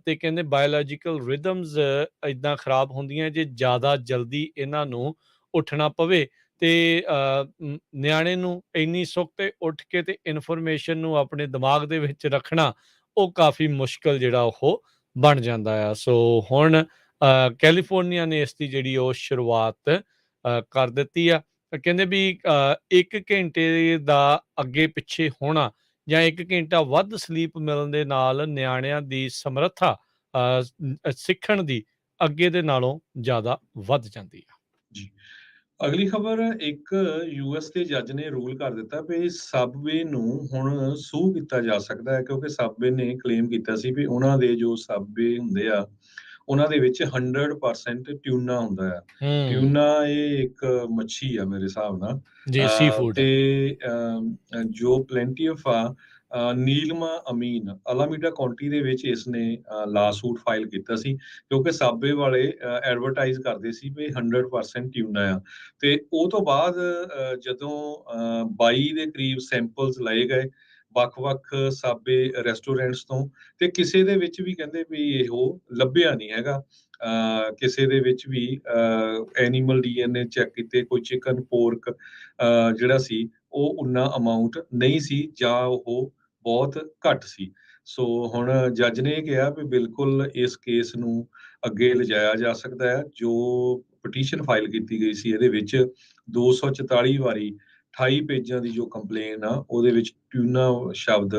ਤੇ ਕਹਿੰਦੇ ਬਾਇਓਲੋਜੀਕਲ ਰਿਦਮਸ ਇੱਦਾਂ ਖਰਾਬ ਹੁੰਦੀਆਂ ਜੇ ਜ਼ਿਆਦਾ ਜਲਦੀ ਇਹਨਾਂ ਨੂੰ ਉੱਠਣਾ ਪਵੇ ਤੇ ਨਿਆਣੇ ਨੂੰ ਇੰਨੀ ਸੁੱਖ ਤੇ ਉੱਠ ਕੇ ਤੇ ਇਨਫੋਰਮੇਸ਼ਨ ਨੂੰ ਆਪਣੇ ਦਿਮਾਗ ਦੇ ਵਿੱਚ ਰੱਖਣਾ ਉਹ ਕਾਫੀ ਮੁਸ਼ਕਲ ਜਿਹੜਾ ਉਹ ਬਣ ਜਾਂਦਾ ਆ। ਸੋ ਹੁਣ ਕੈਲੀਫੋਰਨੀਆ ਨੇ ਇਸ ਦੀ ਜਿਹੜੀ ਉਹ ਸ਼ੁਰੂਆਤ ਕਰ ਦਿੱਤੀ ਆ। ਕਹਿੰਦੇ ਵੀ 1 ਘੰਟੇ ਦਾ ਅੱਗੇ ਪਿੱਛੇ ਹੋਣਾ ਜਾਂ 1 ਘੰਟਾ ਵੱਧ ਸਲੀਪ ਮਿਲਣ ਦੇ ਨਾਲ ਨਿਆਣਿਆਂ ਦੀ ਸਮਰੱਥਾ ਸਿੱਖਣ ਦੀ ਅੱਗੇ ਦੇ ਨਾਲੋਂ ਜ਼ਿਆਦਾ ਵੱਧ ਜਾਂਦੀ ਆ। ਜੀ। ਅਗਲੀ ਖਬਰ, ਇੱਕ US ਦੇ ਜੱਜ ਨੇ ਰੂਲ ਕਰ ਦਿੱਤਾ ਵੀ ਸਬਵੇ ਨੂੰ ਹੁਣ ਸੂ ਕੀਤਾ ਜਾ ਸਕਦਾ ਹੈ, ਕਿਉਂਕਿ ਸਬਵੇ ਨੇ ਕਲੇਮ ਕੀਤਾ ਸੀ ਵੀ ਉਹਨਾਂ ਦੇ ਜੋ ਸਬਵੇ ਹੁੰਦੇ ਆ, ਉਹਨਾਂ ਦੇ ਵਿੱਚ 100% ਟਿਊਨਾ ਹੁੰਦਾ ਆ। ਹੂੰ ਟਿਊਨਾ ਇਹ ਇੱਕ ਮੱਛੀ ਆ ਮੇਰੇ ਹਿਸਾਬ ਨਾਲ। ਜੀ, ਸੀ ਫੂਡ ਤੇ ਹੈ। ਜੋ ਪਲੈਂਟੀ ਆਫ ਆ, ਨੀਲਮਾ ਅਮੀਨ ਅਲਾਮੀਡਾ ਕਾਉਂਟੀ ਦੇ ਵਿੱਚ ਇਸਨੇ ਲਾਸੂਟ ਫਾਈਲ ਕੀਤਾ ਸੀ, ਕਿਉਂਕਿ ਸਾਬੇ ਵਾਲੇ ਐਡਵਰਟਾਈਜ਼ ਕਰਦੇ ਸੀ ਵੀ 100% ਟਿਊਨਾ ਆ। ਤੇ ਉਹ ਤੋਂ ਬਾਅਦ ਜਦੋਂ 22 ਦੇ ਕਰੀਬ ਸੈਂਪਲਸ ਲਏ ਗਏ ਵੱਖ-ਵੱਖ ਸਾਬੇ ਰੈਸਟੋਰੈਂਟਸ ਤੋਂ, ਤੇ ਕਿਸੇ ਦੇ ਵਿੱਚ ਵੀ ਕਹਿੰਦੇ ਵੀ ਇਹੋ ਲੱਭਿਆ ਨਹੀਂ ਹੈਗਾ। ਕਿਸੇ ਦੇ ਵਿੱਚ ਵੀ ਐਨੀਮਲ DNA ਚੈੱਕ ਕੀਤੇ, ਕੋਈ ਚਿਕਨ, ਪੋਰਕ ਜਿਹੜਾ ਸੀ ਉਹ ਉਨਾ ਅਮਾਊਂਟ ਨਹੀਂ ਸੀ ਜਾਂ ਉਹ ਬਹੁਤ ਘੱਟ ਸੀ। ਸੋ ਹੁਣ ਜੱਜ ਨੇ ਇਹ ਕਿਹਾ ਵੀ ਬਿਲਕੁਲ ਇਸ ਕੇਸ ਨੂੰ ਅੱਗੇ ਲਿਜਾਇਆ ਜਾ ਸਕਦਾ ਹੈ। ਜੋ ਪਟੀਸ਼ਨ ਫਾਈਲ ਕੀਤੀ ਗਈ ਸੀ ਇਹਦੇ ਵਿੱਚ 244 ਵਾਰੀ 28 ਪੇਜਾਂ ਦੀ ਜੋ ਕੰਪਲੇਨ ਆ ਉਹਦੇ ਵਿੱਚ ਟਿਊਨਾ ਸ਼ਬਦ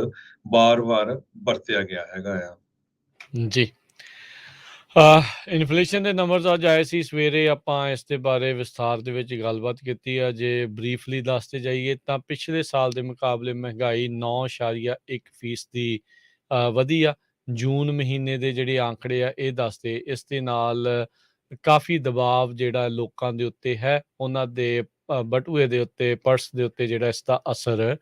ਬਾਰ-ਬਾਰ ਵਰਤਿਆ ਗਿਆ ਹੈਗਾ ਆ। ਜੀ। ਇਨਫਲੇਸ਼ਨ ਦੇ ਨੰਬਰਸ ਅੱਜ ਆਏ ਸੀ ਸਵੇਰੇ, ਆਪਾਂ ਇਸ ਦੇ ਬਾਰੇ ਵਿਸਥਾਰ ਦੇ ਵਿੱਚ ਗੱਲਬਾਤ ਕੀਤੀ ਆ। ਜੇ ਬਰੀਫਲੀ ਦੱਸਦੇ ਜਾਈਏ ਤਾਂ ਪਿਛਲੇ ਸਾਲ ਦੇ ਮੁਕਾਬਲੇ ਮਹਿੰਗਾਈ 9.1% ਵਧੀ ਆ। ਜੂਨ ਮਹੀਨੇ ਦੇ ਜਿਹੜੇ ਆંકੜੇ ਆ ਇਹ ਦੱਸਦੇ। ਇਸ ਦੇ ਨਾਲ ਕਾਫੀ ਦਬਾਅ ਜਿਹੜਾ ਲੋਕਾਂ ਦੇ ਉੱਤੇ ਹੈ, ਉਹਨਾਂ ਦੇ ਬਟੂਏ ਦੇ ਉੱਤੇ, ਪਰਸ ਦੇ ਉੱਤੇ ਜਿਹੜਾ ਇਸ ਦਾ ਅਸਰ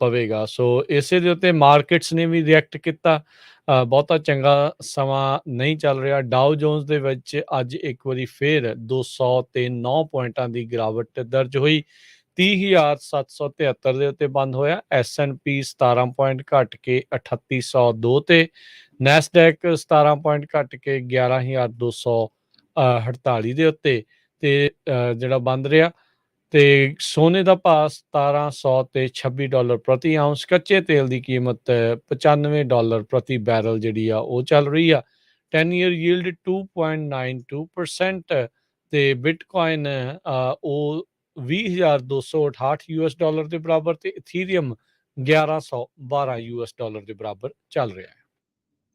ਪਵੇਗਾ। ਸੋ ਇਸੇ ਦੇ ਉੱਤੇ ਮਾਰਕੀਟਸ ਨੇ ਵੀ ਰਿਐਕਟ ਕੀਤਾ। ਬਹੁਤਾ ਚੰਗਾ ਸਮਾਂ ਨਹੀਂ ਚੱਲ ਰਿਹਾ। ਡਾਓ ਜੋਨਸ ਦੇ ਵਿੱਚ ਅੱਜ ਇੱਕ ਵਾਰੀ ਫਿਰ 200 ਤੇ 9 ਪੁਆਇੰਟਾਂ ਦੀ ਗਿਰਾਵਟ ਦਰਜ ਹੋਈ। 30,773 ਦੇ ਉੱਤੇ ਬੰਦ ਹੋਇਆ। S&P 17 ਪੁਆਇੰਟ ਘਟ ਕੇ 3802 ਤੇ, ਨੈਸਡੈਕ 17 ਪੁਆਇੰਟ ਘਟ ਕੇ 11,248 ਦੇ ਉੱਤੇ ਤੇ ਜਿਹੜਾ ਬੰਦ ਰਿਹਾ। ਤੇ ਸੋਨੇ ਦਾ ਭਾਅ 1700 ਤੇ $26 ਪ੍ਰਤੀ ਆਉਂਸ। ਕੱਚੇ ਤੇਲ ਦੀ ਕੀਮਤ $95 ਪ੍ਰਤੀ ਬੈਰਲ ਜਿਹੜੀ ਆ ਉਹ ਚੱਲ ਰਹੀ ਆ। 10 ਈਅਰ ਯੀਲਡ 2.92% ਤੇ ਬਿਟਕੋਇਨ ਉਹ $20,268 ਦੇ ਬਰਾਬਰ ਤੇ ਇਥੀਰੀਅਮ $1,112 ਦੇ ਬਰਾਬਰ ਚੱਲ ਰਿਹਾ ਹੈ।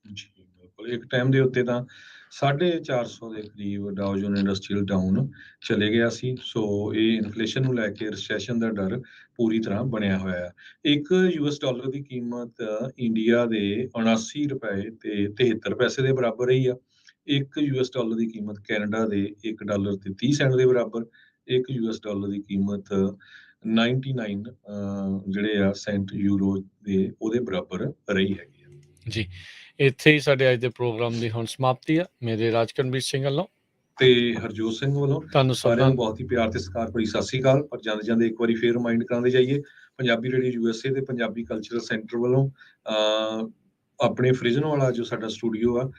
ਜੀ ਬਿਲਕੁਲ, ਇੱਕ ਟਾਈਮ ਦੇ ਉੱਤੇ ਤਾਂ 450 ਦੇ ਕਰੀਬ ਡਾਓ ਜੋਨ ਇੰਡਸਟਰੀਅਲ ਡਾਊਨ ਚਲੇ ਗਿਆ ਸੀ। ਸੋ ਇਹ ਇਨਫਲੇਸ਼ਨ ਨੂੰ ਲੈ ਕੇ ਰਿਸੈਸ਼ਨ ਦਾ ਡਰ ਪੂਰੀ ਤਰ੍ਹਾਂ ਬਣਿਆ ਹੋਇਆ ਹੈ। ਇੱਕ $US ਦੀ ਕੀਮਤ ਇੰਡੀਆ ਦੇ 79 ਰੁਪਏ ਤੇ 73 ਪੈਸੇ ਦੇ ਬਰਾਬਰ ਰਹੀ ਆ। ਇੱਕ $US ਦੀ ਕੀਮਤ ਕੈਨੇਡਾ ਦੇ $1 ਤੇ 30 ਸੈਂਟ ਦੇ ਬਰਾਬਰ। ਇੱਕ $US ਦੀ ਕੀਮਤ 99 ਜਿਹੜੇ ਆ ਸੈਂਟ ਯੂਰੋ ਦੇ ਉਹਦੇ ਬਰਾਬਰ ਰਹੀ ਹੈਗੀ ਆ। ਜੀ, ਇੱਥੇ ਹੀ ਸਾਡੇ ਅੱਜ ਦੇ ਪ੍ਰੋਗਰਾਮ ਦੀ ਹੁਣ ਸਮਾਪਤੀ ਆ। ਮੇਰੇ ਰਾਜਕਰਨਵੀਰ ਸਿੰਘ ਵੱਲੋਂ ਤੇ ਹਰਜੋਤ ਸਿੰਘ ਵੱਲੋਂ ਤੁਹਾਨੂੰ ਸਾਰਿਆਂ ਨੂੰ ਬਹੁਤ ਹੀ ਪਿਆਰ ਤੇ ਸਤਿਕਾਰ ਭਰੀ ਸਤਿ ਸ੍ਰੀ ਅਕਾਲ। ਪਰ ਜਾਂਦੇ ਜਾਂਦੇ ਇੱਕ ਵਾਰੀ ਫੇਰ ਰਿਮਾਈਂਡ ਕਰਾਉਂਦੇ ਜਾਈਏ, ਪੰਜਾਬੀ ਰੇਡੀਓ USA ਤੇ ਪੰਜਾਬੀ ਕਲਚਰਲ ਸੈਂਟਰ ਵੱਲੋਂ ਆਪਣੇ ਫ੍ਰਿਜ਼ਨੋ ਵਾਲਾ ਜੋ ਸਾਡਾ ਸਟੂਡੀਓ ਆ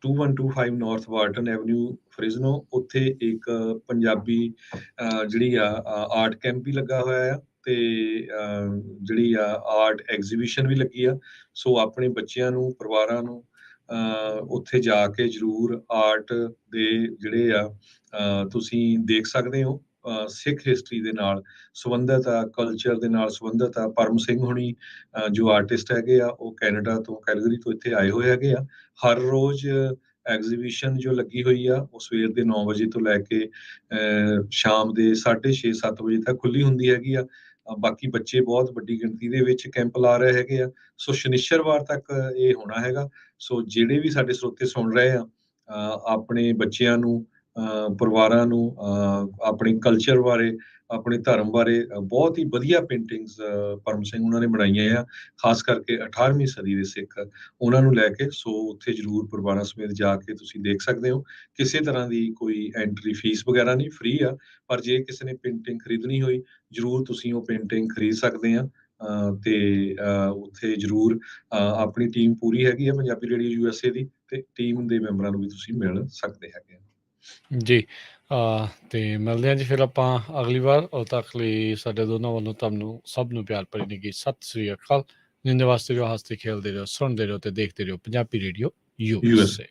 2125 ਨਾਰਥ ਵਾਰਟਨ ਐਵਨਿਊ ਫ੍ਰਿਜ਼ਨੋ, ਉੱਥੇ ਇੱਕ ਪੰਜਾਬੀ ਜਿਹੜੀ ਆ ਆਰਟ ਕੈਂਪ ਵੀ ਲੱਗਾ ਹੋਇਆ ਆ ਤੇ ਜਿਹੜੀ ਆ ਆਰਟ ਐਗਜ਼ੀਬਿਸ਼ਨ ਵੀ ਲੱਗੀ ਆ। ਸੋ ਆਪਣੇ ਬੱਚਿਆਂ ਨੂੰ, ਪਰਿਵਾਰਾਂ ਨੂੰ ਉੱਥੇ ਜਾ ਕੇ ਜ਼ਰੂਰ ਆਰਟ ਦੇ ਜਿਹੜੇ ਆ ਤੁਸੀਂ ਦੇਖ ਸਕਦੇ ਹੋ। ਸਿੱਖ ਹਿਸਟਰੀ ਦੇ ਨਾਲ ਸੰਬੰਧਿਤ ਆ, ਕਲਚਰ ਦੇ ਨਾਲ ਸੰਬੰਧਿਤ ਆ। ਪਰਮ ਸਿੰਘ ਹੁਣੀ ਜੋ ਆਰਟਿਸਟ ਹੈਗੇ ਆ ਉਹ ਕੈਨੇਡਾ ਤੋਂ, ਕੈਲਗਰੀ ਤੋਂ ਇੱਥੇ ਆਏ ਹੋਏ ਹੈਗੇ ਆ। ਹਰ ਰੋਜ਼ ਐਗਜ਼ੀਬਿਸ਼ਨ ਜੋ ਲੱਗੀ ਹੋਈ ਆ ਉਹ ਸਵੇਰ ਦੇ 9 ਵਜੇ ਤੋਂ ਲੈ ਕੇ ਸ਼ਾਮ ਦੇ 6:30 7 ਵਜੇ ਤੱਕ ਖੁੱਲੀ ਹੁੰਦੀ ਹੈਗੀ ਆ। ਬਾਕੀ ਬੱਚੇ ਬਹੁਤ ਵੱਡੀ ਗਿਣਤੀ ਦੇ ਵਿੱਚ ਕੈਂਪ ਲਾ ਰਹੇ ਹੈਗੇ ਆ। ਸੋ ਸ਼ਨੀਚਰਵਾਰ ਤੱਕ ਇਹ ਹੋਣਾ ਹੈਗਾ। ਸੋ ਜਿਹੜੇ ਵੀ ਸਾਡੇ ਸਰੋਤੇ ਸੁਣ ਰਹੇ ਆ, ਆਪਣੇ ਬੱਚਿਆਂ ਨੂੰ, ਪਰਿਵਾਰਾਂ ਨੂੰ ਆਪਣੇ ਕਲਚਰ ਬਾਰੇ, ਆਪਣੇ ਧਰਮ ਬਾਰੇ ਬਹੁਤ ਹੀ ਵਧੀਆ ਪੇਂਟਿੰਗਸ ਪਰਮ ਸਿੰਘ ਉਹਨਾਂ ਨੇ ਬਣਾਈਆਂ ਆ, ਖਾਸ ਕਰਕੇ 18ਵੀਂ ਸਦੀ ਦੇ ਸਿੱਖ ਉਹਨਾਂ ਨੂੰ ਲੈ ਕੇ। ਸੋ ਉੱਥੇ ਜ਼ਰੂਰ ਪਰਿਵਾਰਾਂ ਸਮੇਤ ਜਾ ਕੇ ਤੁਸੀਂ ਦੇਖ ਸਕਦੇ ਹੋ। ਕਿਸੇ ਤਰ੍ਹਾਂ ਦੀ ਕੋਈ ਐਂਟਰੀ ਫੀਸ ਵਗੈਰਾ ਨਹੀਂ, ਫ੍ਰੀ ਆ। ਪਰ ਜੇ ਕਿਸੇ ਨੇ ਪੇਂਟਿੰਗ ਖਰੀਦਣੀ ਹੋਈ ਜ਼ਰੂਰ ਤੁਸੀਂ ਉਹ ਪੇਂਟਿੰਗ ਖਰੀਦ ਸਕਦੇ ਆ। ਤੇ ਉੱਥੇ ਜ਼ਰੂਰ ਆਪਣੀ ਟੀਮ ਪੂਰੀ ਹੈਗੀ ਆ ਪੰਜਾਬੀ ਰੇਡੀਓ USA ਦੀ, ਤੇ ਟੀਮ ਦੇ ਮੈਂਬਰਾਂ ਨੂੰ ਵੀ ਤੁਸੀਂ ਮਿਲ ਸਕਦੇ ਹੈਗੇ ਆ। ਜੀ, ਤੇ ਮਿਲਦੇ ਹਾਂ ਜੀ ਫਿਰ ਆਪਾਂ ਅਗਲੀ ਵਾਰ। ਉਦੋਂ ਤੱਕ ਲਈ ਸਾਡੇ ਦੋਨਾਂ ਵੱਲੋਂ ਤੁਹਾਨੂੰ ਸਭ ਨੂੰ ਪਿਆਰ ਭਰੀ ਨਿੱਘੀ ਸਤਿ ਸ੍ਰੀ ਅਕਾਲ। ਜਿੰਦੇ ਵਾਸਤੇ ਰਹੋ, ਹੱਸਦੇ ਖੇਲਦੇ ਰਹੋ, ਸੁਣਦੇ ਰਹੋ ਤੇ ਦੇਖਦੇ ਰਹੋ ਪੰਜਾਬੀ ਰੇਡੀਓ USA।